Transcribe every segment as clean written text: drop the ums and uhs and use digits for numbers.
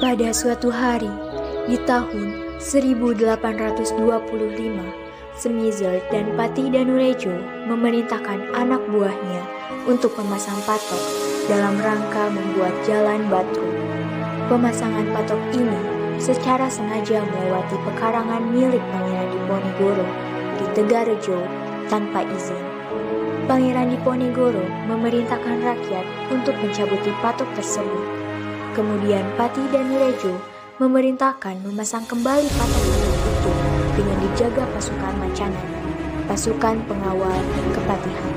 Pada suatu hari, di tahun 1825, Semizer dan Patih Danurejo memerintahkan anak buahnya untuk memasang patok dalam rangka membuat jalan batu. Pemasangan patok ini secara sengaja melewati pekarangan milik Pangeran Diponegoro di Tegarejo tanpa izin. Pangeran Diponegoro memerintahkan rakyat untuk mencabuti patok tersebut. Kemudian Patih Danurejo memerintahkan memasang kembali patok itu dengan dijaga pasukan Macanan, pasukan pengawal kepatihan.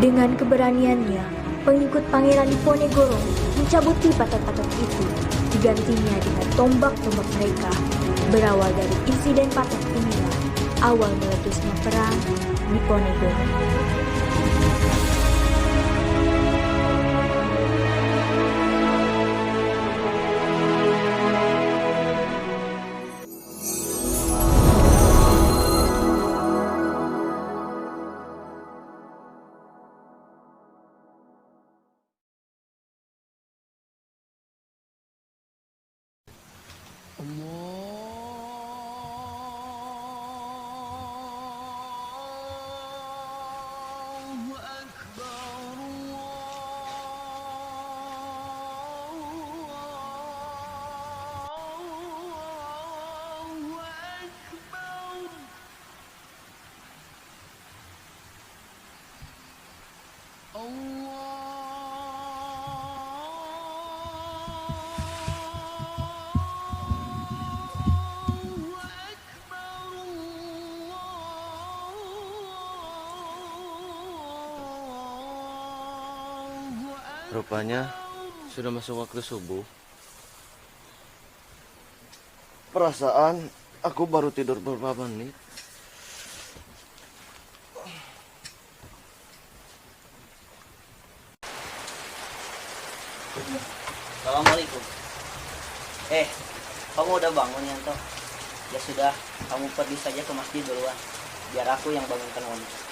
Dengan keberaniannya, pengikut Pangeran Diponegoro mencabuti patok-patok itu, digantinya dengan tombak-tombak mereka. Berawal dari insiden patok inilah awal meletusnya perang Diponegoro. Rupanya sudah masuk waktu subuh. Perasaan aku baru tidur beberapa menit. Assalamualaikum. Kamu udah bangun ya, Toh? Ya sudah, kamu pergi saja ke masjid duluan. Biar aku yang bangunkan kamu.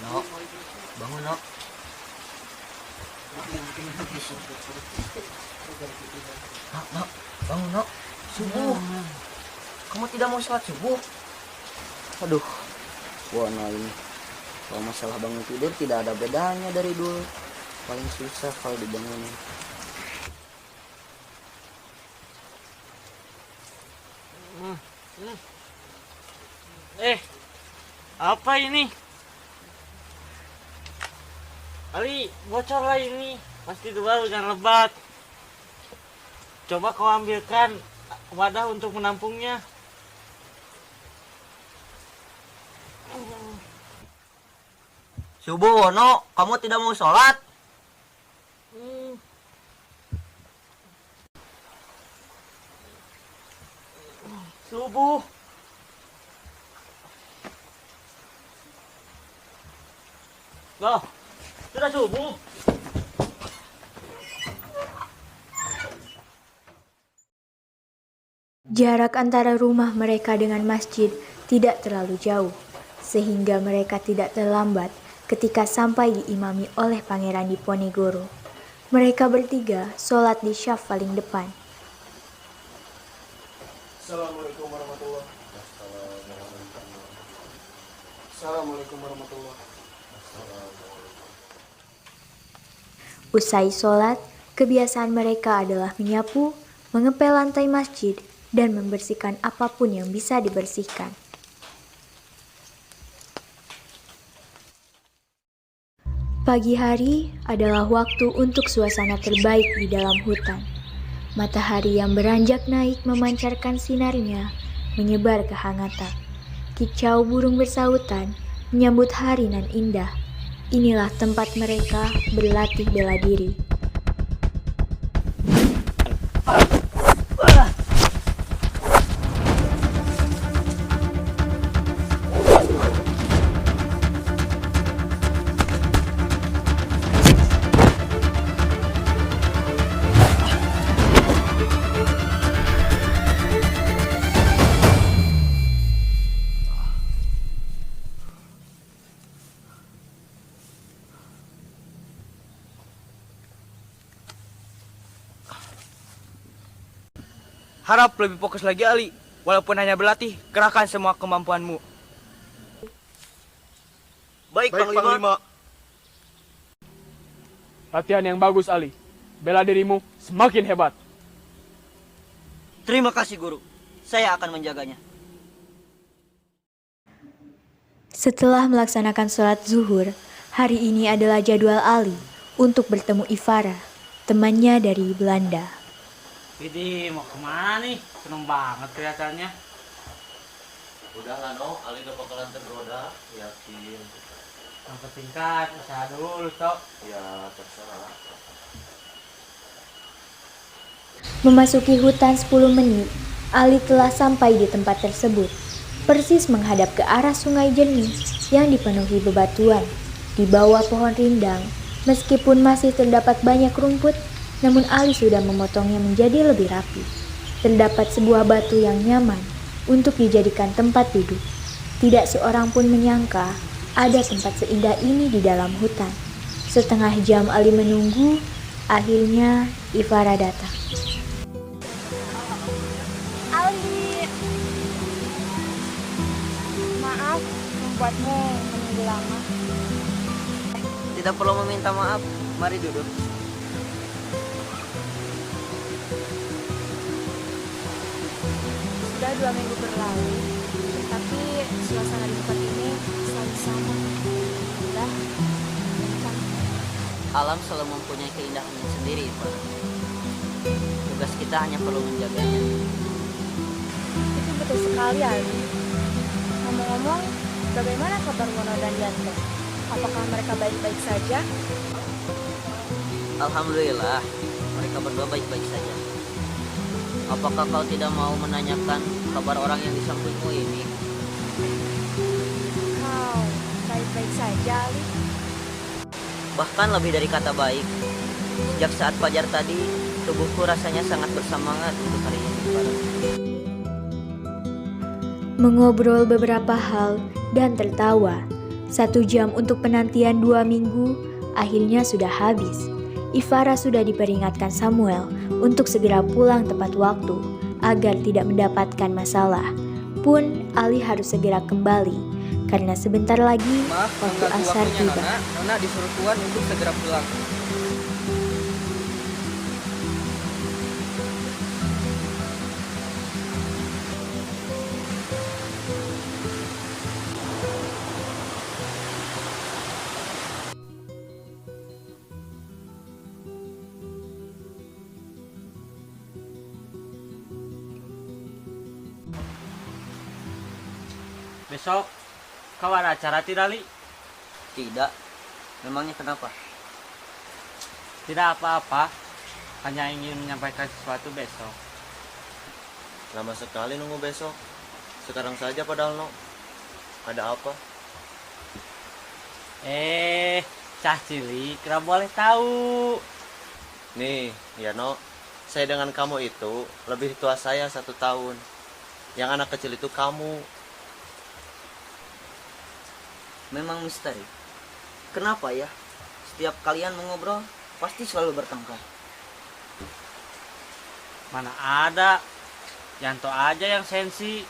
Nok, bangun Nok. Nok, bangun Nok. Subuh. Kamu tidak mau sholat subuh? Aduh, Wono ini. Kalau masalah bangun tidur tidak ada bedanya dari dulu. Paling susah kalau dibangunin. Apa ini? Ali, bocor lah ini. Pasti itu baru jangan lebat. Coba kau ambilkan wadah untuk menampungnya. Subuh Wono, kamu tidak mau sholat? Subuh. Loh, sudah subuh. Jarak antara rumah mereka dengan masjid tidak terlalu jauh, sehingga mereka tidak terlambat ketika sampai diimami oleh Pangeran Diponegoro. Mereka bertiga sholat di syaf paling depan. Assalamualaikum warahmatullahi wabarakatuh. Assalamualaikum warahmatullahi wabarakatuh. Usai sholat, kebiasaan mereka adalah menyapu, mengepel lantai masjid, dan membersihkan apapun yang bisa dibersihkan. Pagi hari adalah waktu untuk suasana terbaik di dalam hutan. Matahari yang beranjak naik memancarkan sinarnya, menyebar kehangatan. Kicau burung bersautan menyambut hari nan indah. Inilah tempat mereka berlatih bela diri. Harap lebih fokus lagi Ali. Walaupun hanya berlatih, kerahkan semua kemampuanmu. Baik, Panglima. Latihan yang bagus, Ali. Bela dirimu semakin hebat. Terima kasih, Guru. Saya akan menjaganya. Setelah melaksanakan sholat zuhur, hari ini adalah jadwal Ali untuk bertemu Ivara, temannya dari Belanda. Widih, mau kemana nih? Seneng banget kelihatannya. Udah lah no, Ali gak bakalan tergoda. Yakin. Yang penting kan, usaha dulu, Tok. Ya terserah. Memasuki hutan 10 menit, Ali telah sampai di tempat tersebut. Persis menghadap ke arah sungai jernih yang dipenuhi bebatuan. Di bawah pohon rindang, meskipun masih terdapat banyak rumput, namun Ali sudah memotongnya menjadi lebih rapi. Terdapat sebuah batu yang nyaman untuk dijadikan tempat duduk. Tidak seorang pun menyangka ada tempat seindah ini di dalam hutan. Setengah jam Ali menunggu, akhirnya Ivara datang. Ali, maaf membuatmu menunggu lama. Tidak perlu meminta maaf. Mari duduk. Sudah 2 minggu berlalu, tapi suasana di tempat ini selalu sama. Indah, menyenangkan. Alam selalu mempunyai keindahannya sendiri, Pak. Tugas kita hanya perlu menjaganya. Itu betul sekali, Ali. Ngomong-ngomong, bagaimana kabar Wono dan Yanto? Apakah mereka baik-baik saja? Alhamdulillah, mereka berdua baik-baik saja. Apakah kau tidak mau menanyakan kabar orang yang di sampingmu ini? Kau baik-baik saja, Ali. Bahkan lebih dari kata baik. Sejak saat fajar tadi, tubuhku rasanya sangat bersemangat untuk hari ini, Pak. Mengobrol beberapa hal dan tertawa. 1 jam untuk penantian 2 minggu akhirnya sudah habis. Ivara sudah diperingatkan Samuel untuk segera pulang tepat waktu agar tidak mendapatkan masalah. Pun Ali harus segera kembali karena sebentar lagi Maaf, waktu mengganggu asar waktunya tiba. Nona. Nona disuruh Tuan untuk segera pulang. Besok kau ada acara tidak, Li? Tidak. Memangnya kenapa? Tidak apa-apa. Hanya ingin menyampaikan sesuatu besok. Lama sekali nunggu besok. Sekarang saja padahal no. Ada apa? Cah cilik, kira boleh tahu. Nih, ya no. Saya dengan kamu itu lebih tua saya 1 tahun. Yang anak kecil itu kamu. Memang misteri. Kenapa ya? Setiap kalian mengobrol, pasti selalu bertengkar. Mana ada. Yanto aja yang sensi.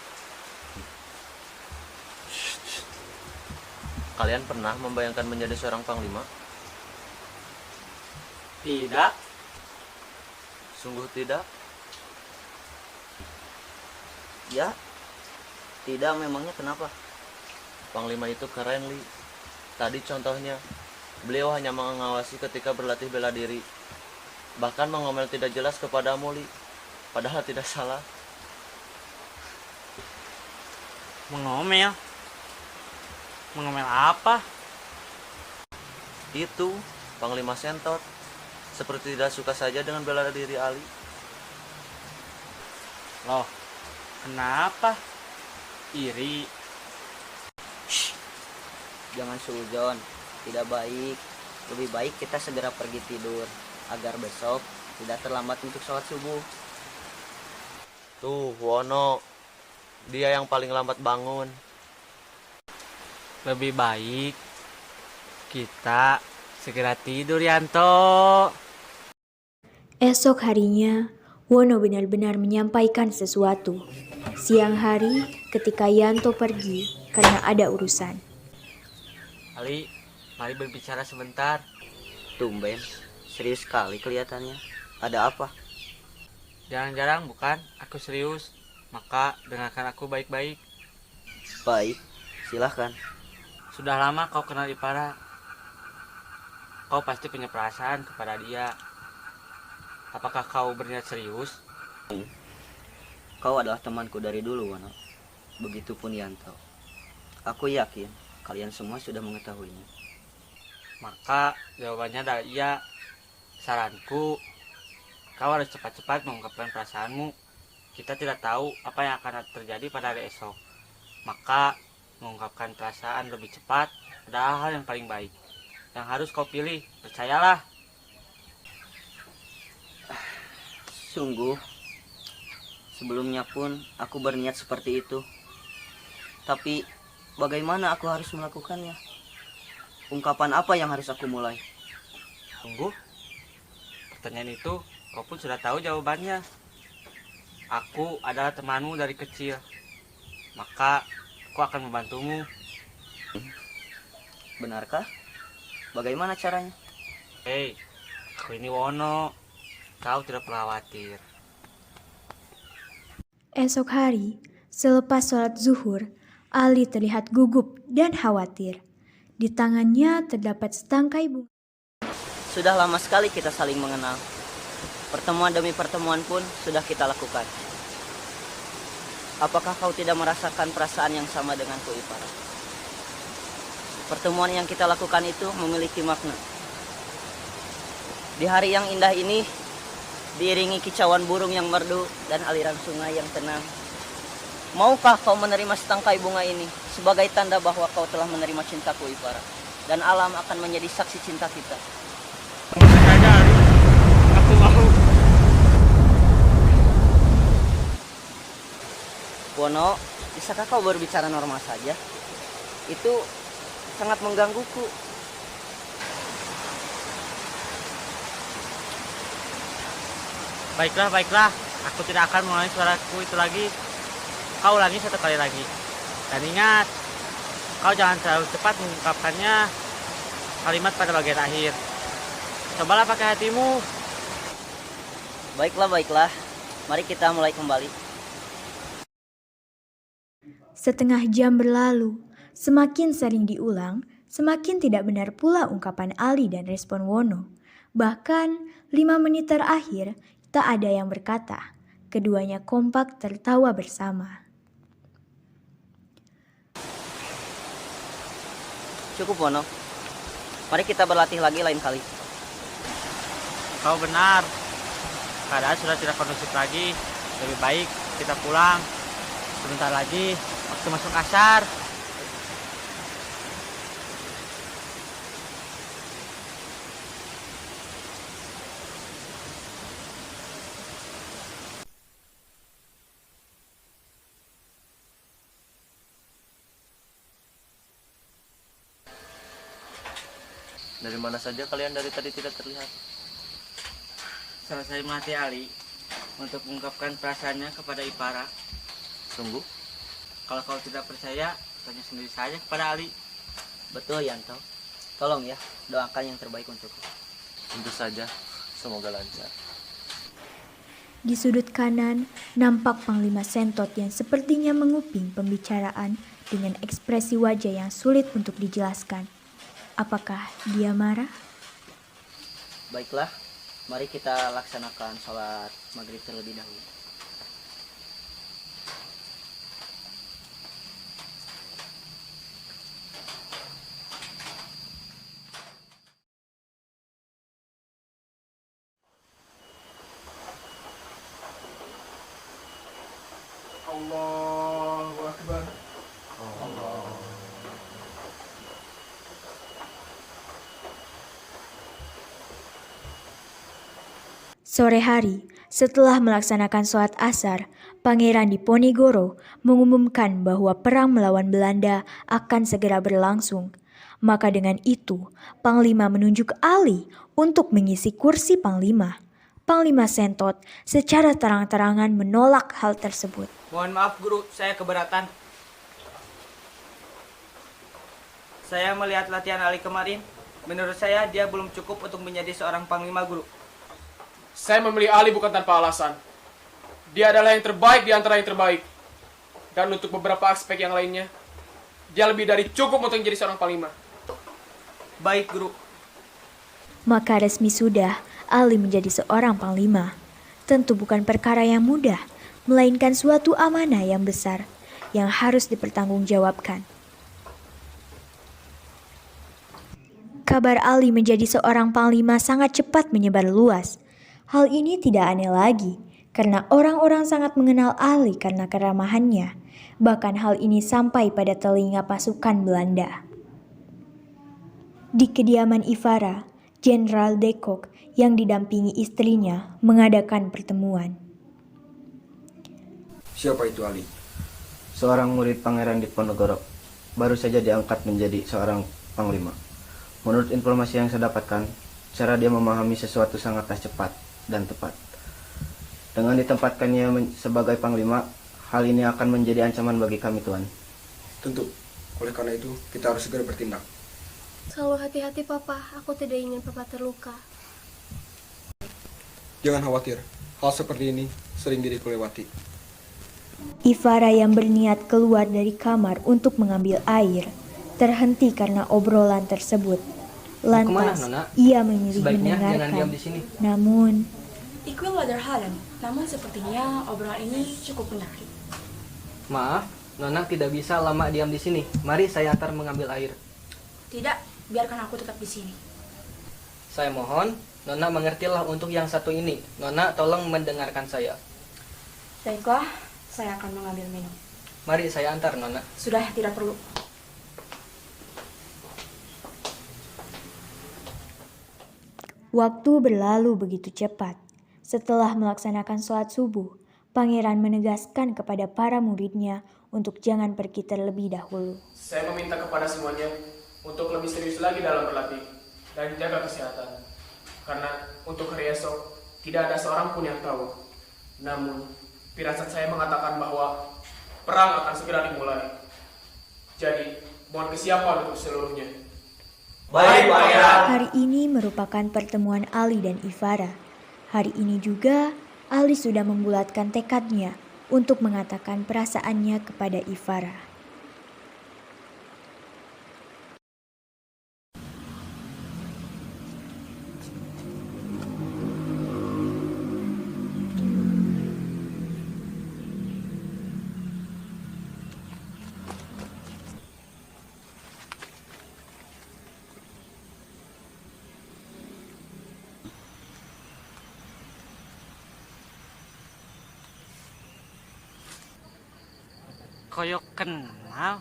Kalian pernah membayangkan menjadi seorang panglima? Tidak. Sungguh tidak? Ya? Tidak, memangnya kenapa? Panglima itu keren, Li. Tadi contohnya, beliau hanya mengawasi ketika berlatih bela diri. Bahkan mengomel tidak jelas kepadamu, Li. Padahal tidak salah. Mengomel. Mengomel apa? Itu, Panglima Sentot. Seperti tidak suka saja dengan bela diri Ali. Loh, kenapa? Iri. Jangan suujon, tidak baik. Lebih baik kita segera pergi tidur agar besok tidak terlambat untuk sholat subuh. Tuh, Wono. Dia yang paling lambat bangun. Lebih baik kita segera tidur, Yanto. Esok harinya, Wono benar-benar menyampaikan sesuatu. Siang hari, ketika Yanto pergi karena ada urusan. Ali, mari berbicara sebentar. Tumben, serius sekali kelihatannya. Ada apa? Jarang-jarang bukan? Aku serius. Maka dengarkan aku baik-baik. Baik, silahkan. Sudah lama kau kenal Ipara. Kau pasti punya perasaan kepada dia. Apakah kau berniat serius? Kau adalah temanku dari dulu, Wono. Begitupun Yanto. Aku yakin kalian semua sudah mengetahuinya. Maka jawabannya adalah iya. Saranku, kau harus cepat-cepat mengungkapkan perasaanmu. Kita tidak tahu apa yang akan terjadi pada hari esok. Maka mengungkapkan perasaan lebih cepat adalah hal yang paling baik. Yang harus kau pilih, percayalah. Sungguh, sebelumnya pun aku berniat seperti itu. Tapi bagaimana aku harus melakukannya? Ungkapan apa yang harus aku mulai? Tunggu. Pertanyaan itu kau pun sudah tahu jawabannya. Aku adalah temanmu dari kecil. Maka aku akan membantumu. Benarkah? Bagaimana caranya? Hei, aku ini Wono. Kau tidak perlu khawatir. Esok hari, selepas sholat zuhur, Ali terlihat gugup dan khawatir. Di tangannya terdapat setangkai bunga. Sudah lama sekali kita saling mengenal. Pertemuan demi pertemuan pun sudah kita lakukan. Apakah kau tidak merasakan perasaan yang sama denganku, Ipara? Pertemuan yang kita lakukan itu memiliki makna. Di hari yang indah ini, diiringi kicauan burung yang merdu dan aliran sungai yang tenang. Maukah kau menerima setangkai bunga ini sebagai tanda bahwa kau telah menerima cintaku, Ipara? Dan alam akan menjadi saksi cinta kita. Tentu saja, Ali. Aku mau. Wono, bisakah kau berbicara normal saja? Itu sangat menggangguku. Baiklah, baiklah. Aku tidak akan mengulangi suaraku itu lagi. Kau ulangi satu kali lagi. Dan ingat, kau jangan terlalu cepat mengungkapkannya kalimat pada bagian akhir. Cobalah pakai hatimu. Baiklah, baiklah. Mari kita mulai kembali. Setengah jam berlalu, semakin sering diulang, semakin tidak benar pula ungkapan Ali dan respon Wono. Bahkan 5 menit terakhir, tak ada yang berkata. Keduanya kompak tertawa bersama. Cukup, Wono. Mari kita berlatih lagi lain kali. Kau benar. Keadaan sudah tidak kondusif lagi. Lebih baik kita pulang. Sebentar lagi waktu masuk asar. Dari mana saja kalian dari tadi tidak terlihat? Selesai melatih Ali untuk mengungkapkan perasaannya kepada Ipara. Sungguh? Kalau kau tidak percaya, tanya sendiri saja kepada Ali. Betul, Yanto. Tolong ya, doakan yang terbaik untukku. Tentu saja. Semoga lancar. Di sudut kanan, nampak Panglima Sentot yang sepertinya menguping pembicaraan dengan ekspresi wajah yang sulit untuk dijelaskan. Apakah dia marah? Baiklah, mari kita laksanakan sholat maghrib terlebih dahulu. Allahu Akbar. Sore hari, setelah melaksanakan sholat asar, Pangeran Diponegoro mengumumkan bahwa perang melawan Belanda akan segera berlangsung. Maka dengan itu, Panglima menunjuk Ali untuk mengisi kursi Panglima. Panglima Sentot secara terang-terangan menolak hal tersebut. Mohon maaf guru, saya keberatan. Saya melihat latihan Ali kemarin. Menurut saya dia belum cukup untuk menjadi seorang panglima guru. Saya memilih Ali bukan tanpa alasan. Dia adalah yang terbaik di antara yang terbaik. Dan untuk beberapa aspek yang lainnya, dia lebih dari cukup untuk menjadi seorang panglima. Baik guru. Maka resmi sudah Ali menjadi seorang panglima. Tentu bukan perkara yang mudah, melainkan suatu amanah yang besar yang harus dipertanggungjawabkan. Kabar Ali menjadi seorang panglima sangat cepat menyebar luas. Hal ini tidak aneh lagi, karena orang-orang sangat mengenal Ali karena keramahannya. Bahkan hal ini sampai pada telinga pasukan Belanda. Di kediaman Ivara, Jenderal de Kock yang didampingi istrinya mengadakan pertemuan. Siapa itu Ali? Seorang murid Pangeran Diponegoro, baru saja diangkat menjadi seorang panglima. Menurut informasi yang saya dapatkan, cara dia memahami sesuatu sangatlah cepat dan tepat. Dengan ditempatkannya sebagai panglima, hal ini akan menjadi ancaman bagi kami, Tuan. Tentu. Oleh karena itu, kita harus segera bertindak. Selalu hati-hati Papa, aku tidak ingin Papa terluka. Jangan khawatir, hal seperti ini sering diriku lewati. Ivara yang berniat keluar dari kamar untuk mengambil air terhenti karena obrolan tersebut. Lantas, ia memilih mendengarkan. Namun, Ik wil waderhalen, namun sepertinya obrolan ini cukup menarik. Maaf, Nona tidak bisa lama diam di sini. Mari saya antar mengambil air. Tidak, biarkan aku tetap di sini. Saya mohon, Nona mengertilah untuk yang satu ini. Nona tolong mendengarkan saya. Baiklah, saya akan mengambil minum. Mari saya antar, Nona. Sudah, tidak perlu. waktu berlalu begitu cepat. Setelah melaksanakan sholat subuh, Pangeran menegaskan kepada para muridnya untuk jangan pergi terlebih dahulu. Saya meminta kepada semuanya untuk lebih serius lagi dalam berlatih dan jaga kesehatan. Karena untuk hari esok tidak ada seorang pun yang tahu. Namun, firasat saya mengatakan bahwa perang akan segera dimulai. Jadi, mohon kesiapan untuk seluruhnya. Baik, Pangeran. Hari ini merupakan pertemuan Ali dan Ivara. Hari ini juga Ali sudah membulatkan tekadnya untuk mengatakan perasaannya kepada Ivara. Koyok kenal.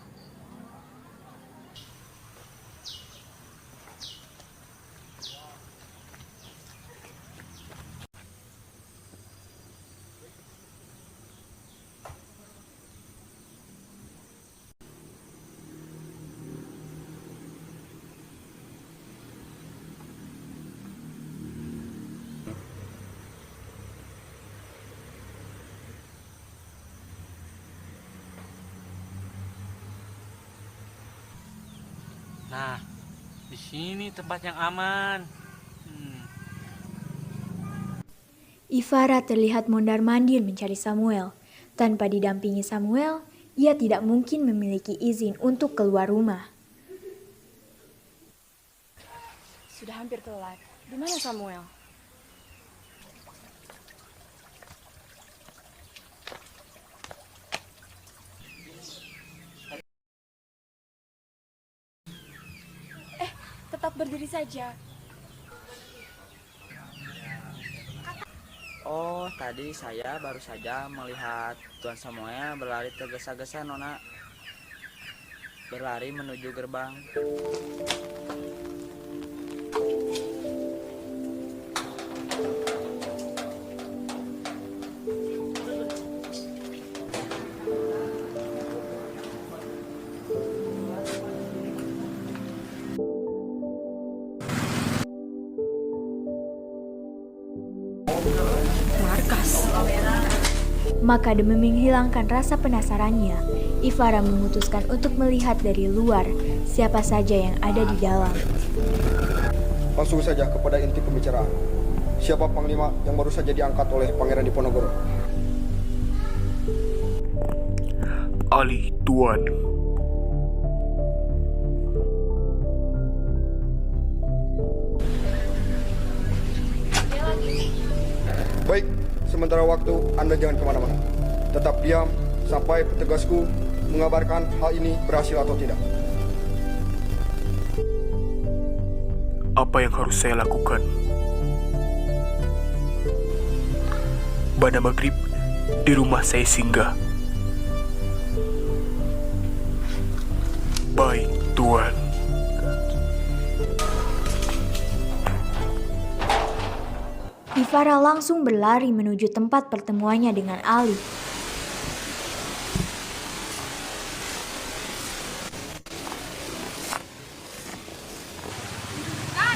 Nah, di sini tempat yang aman. Ivara terlihat mondar-mandir mencari Samuel. Tanpa didampingi Samuel, ia tidak mungkin memiliki izin untuk keluar rumah. Sudah hampir telat. Di mana Samuel? Tetap berdiri saja. Oh, tadi saya baru saja melihat Tuan Samuel berlari tergesa-gesa, Nona. Berlari menuju gerbang. keras. Maka demi menghilangkan rasa penasarannya, Ivara memutuskan untuk melihat dari luar siapa saja yang ada di dalam. Langsung saja kepada inti pembicaraan. Siapa panglima yang baru saja diangkat oleh Pangeran Diponegoro? Ali, Tuan. Baik, sementara waktu Anda jangan kemana-mana. Tetap diam sampai petugasku mengabarkan hal ini berhasil atau tidak. Apa yang harus saya lakukan? Pada maghrib, di rumah saya singgah. Baik, Tuan. Ivara langsung berlari menuju tempat pertemuannya dengan Ali.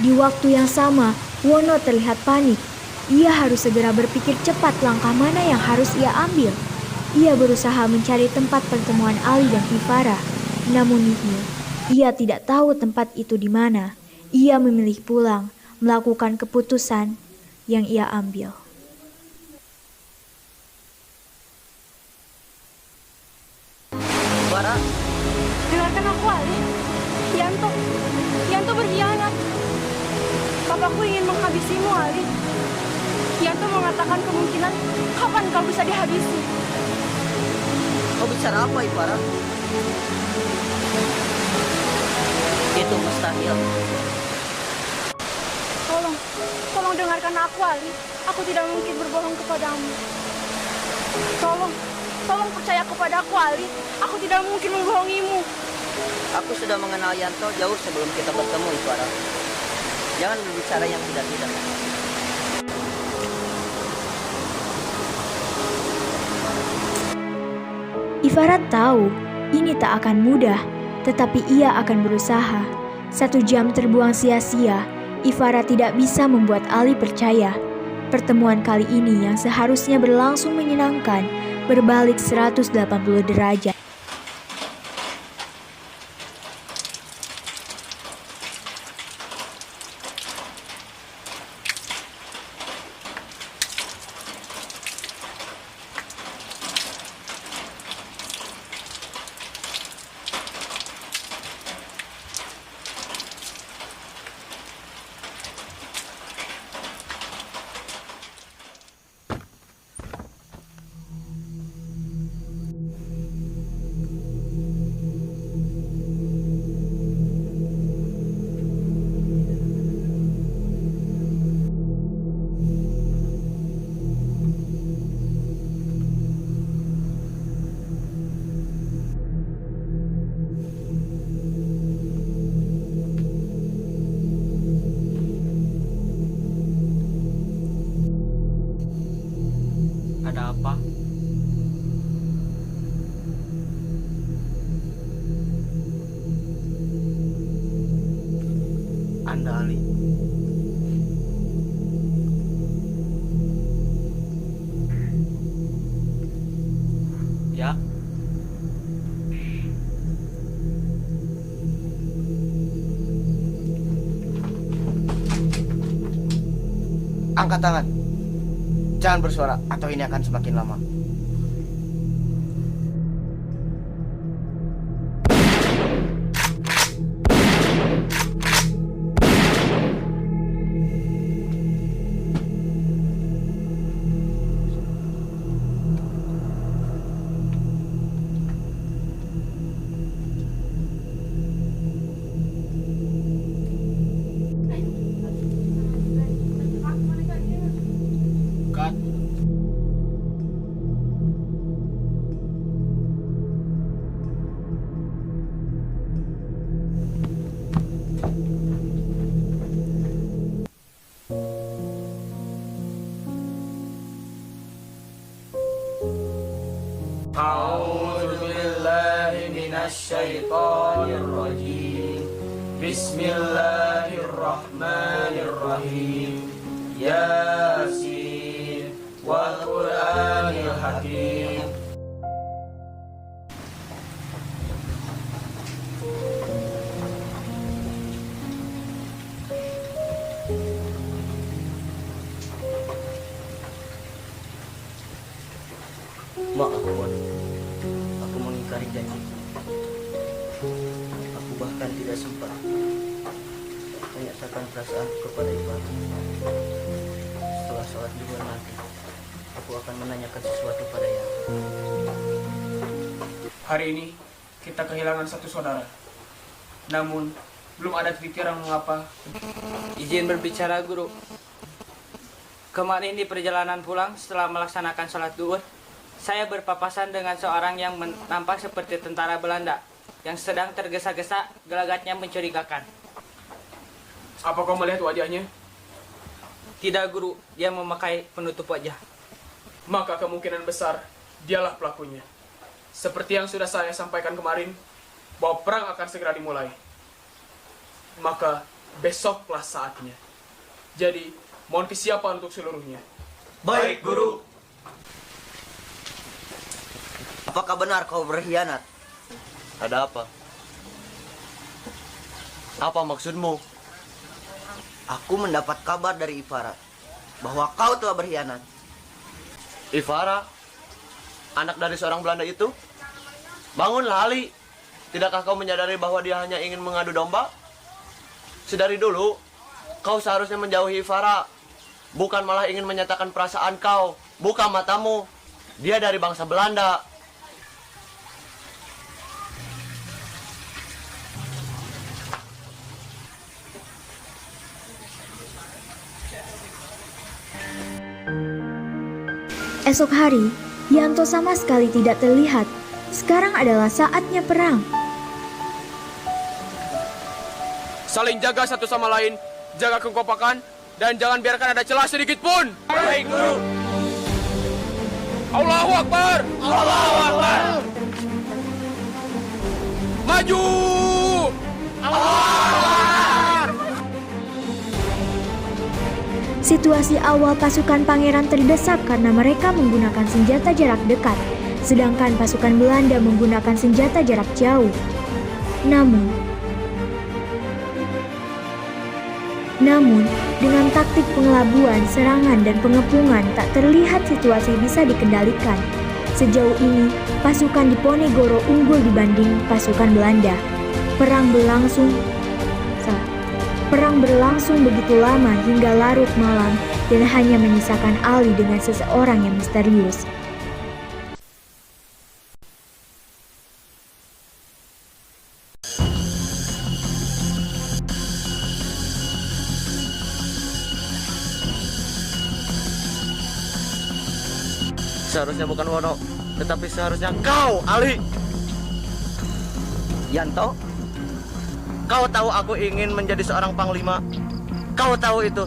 Di waktu yang sama, Wono terlihat panik. Ia harus segera berpikir cepat langkah mana yang harus ia ambil. Ia berusaha mencari tempat pertemuan Ali dan Ivara. Namun ia tidak tahu tempat itu di mana. Ia memilih pulang, melakukan keputusan yang ia ambil. Ivara, Dengarkan aku, Ali. Yanto berkhianat. Papaku ingin menghabisimu, Ali. Yanto mengatakan kemungkinan kapan kau bisa dihabisi. kau bicara apa, Ivara? Itu mustahil. Tolong dengarkan aku, Ali. Aku tidak mungkin berbohong kepadamu. Tolong percaya kepada aku, Ali. Aku tidak mungkin membohongimu. Aku sudah mengenal Yanto jauh sebelum kita bertemu, Ivara. Jangan berbicara yang tidak-tidak. Ivara tahu ini tak akan mudah, tetapi ia akan berusaha. 1 jam terbuang sia-sia. Ivara tidak bisa membuat Ali percaya. Pertemuan kali ini yang seharusnya berlangsung menyenangkan, berbalik 180 derajat. Ada apa? Anda, Ali. Ya, Angkat tangan. Jangan bersuara atau ini akan semakin lama. Minasyaitonirrajim. Bismillahirrahmanirrahim. Yasin wal Maaf, Wan. Aku mengingkari janji. Aku bahkan tidak sempat menyatakan perasaanku kepada Ipara. Setelah sholat duha nanti, aku akan menanyakan sesuatu pada Yang. Hari ini kita kehilangan satu saudara. Namun belum ada titik terang mengapa. Izin berbicara, Guru. Kemarin di perjalanan pulang setelah melaksanakan sholat duhur, saya berpapasan dengan seorang yang nampak seperti tentara Belanda yang sedang tergesa-gesa, gelagatnya mencurigakan. Apa kau melihat wajahnya? Tidak, Guru, dia memakai penutup wajah. Maka kemungkinan besar dialah pelakunya. Seperti yang sudah saya sampaikan kemarin, bahwa perang akan segera dimulai. Maka besoklah saatnya. Jadi, mohon kesiapan untuk seluruhnya. Baik, Guru. Apakah benar kau berkhianat? Ada apa? Apa maksudmu? Aku mendapat kabar dari Ipara bahwa kau telah berkhianat. Ivara, anak dari seorang Belanda itu? Bangunlah, Ali. Tidakkah kau menyadari bahwa dia hanya ingin mengadu domba? Sedari dulu, kau seharusnya menjauhi Ivara. Bukan malah ingin menyatakan perasaan kau. Buka matamu. Dia dari bangsa Belanda. Esok hari, Yanto sama sekali tidak terlihat. Sekarang adalah saatnya perang. Saling jaga satu sama lain, jaga kekompakan, dan jangan biarkan ada celah sedikit pun. Baik, Guru. Allahu Akbar! Allahu Akbar. Maju! Situasi awal pasukan pangeran terdesak karena mereka menggunakan senjata jarak dekat, sedangkan pasukan Belanda menggunakan senjata jarak jauh. Namun, dengan taktik pengelabuan, serangan, dan pengepungan tak terlihat situasi bisa dikendalikan. Sejauh ini, pasukan Diponegoro unggul dibanding pasukan Belanda. Perang berlangsung begitu lama hingga larut malam dan hanya menyisakan Ali dengan seseorang yang misterius. Seharusnya bukan Wono, tetapi seharusnya kau, Ali. Yanto, Kau tahu aku ingin menjadi seorang panglima. Kau tahu itu.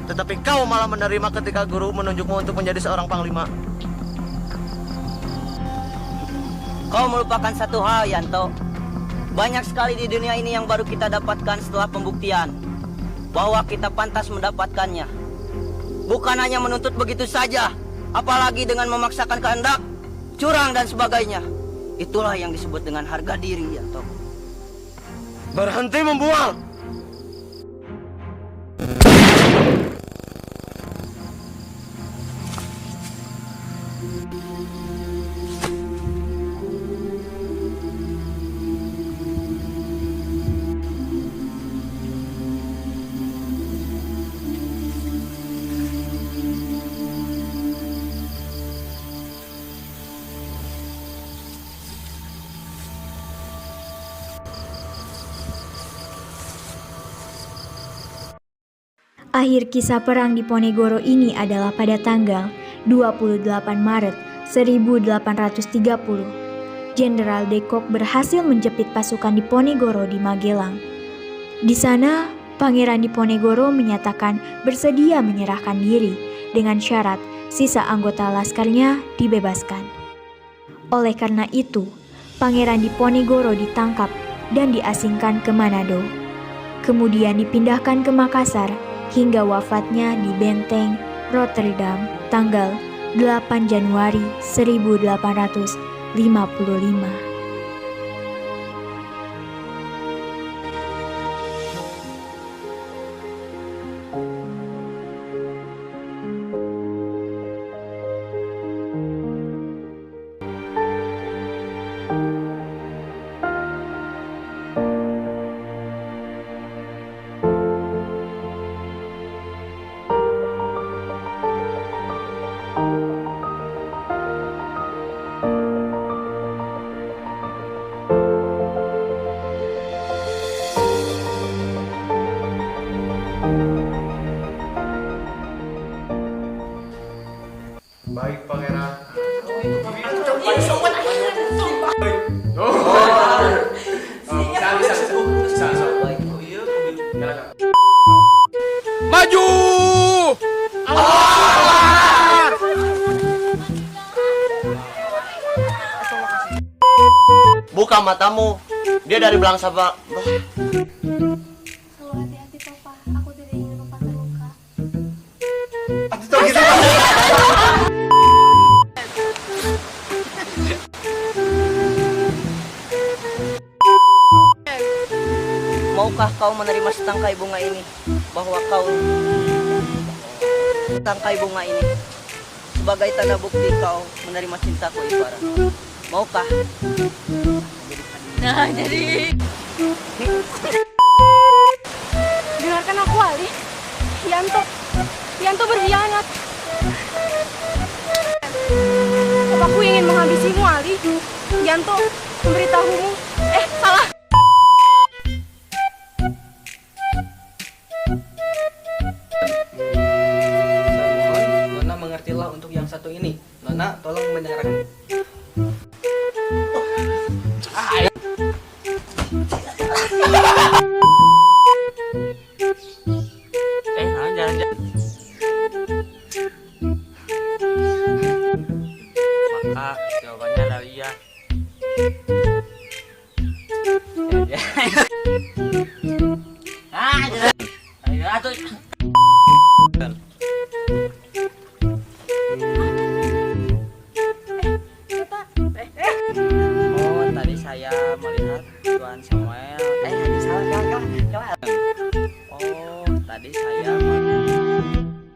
Tetapi kau malah menerima ketika guru menunjukmu untuk menjadi seorang panglima. kau melupakan satu hal, Yanto. Banyak sekali di dunia ini yang baru kita dapatkan setelah pembuktian bahwa kita pantas mendapatkannya. Bukan hanya menuntut begitu saja, apalagi dengan memaksakan kehendak, curang dan sebagainya. Itulah yang disebut dengan harga diri, Yanto. Berhenti membual. Akhir kisah perang Diponegoro ini adalah pada tanggal 28 Maret 1830. Jenderal de Kock berhasil menjepit pasukan Diponegoro di Magelang. Di sana, Pangeran Diponegoro menyatakan bersedia menyerahkan diri dengan syarat sisa anggota laskarnya dibebaskan. Oleh karena itu, Pangeran Diponegoro ditangkap dan diasingkan ke Manado. Kemudian dipindahkan ke Makassar hingga wafatnya di Benteng Rotterdam tanggal 8 Januari 1855. Buka matamu. Dia dari belangsa Pak. Selalu hati-hati papa, aku tidak ingin papa terluka. Maukah kau menerima setangkai bunga ini? Bahwa kau setangkai bunga ini sebagai tanda bukti kau menerima cintaku Ipara. Maukah? Nah, jadi dengarkan aku Ali. Yanto berkhianat. Papaku ingin menghabisimu Ali. Yanto memberitahumu. Salah. Saya mohon Nona mengertilah untuk yang satu ini. Nona tolong mendengarkan. Jalan-jalan. Maka jawabannya adalah iya. Ayo atuh. Oh, tadi saya melihat Tuan Samuel. Salah.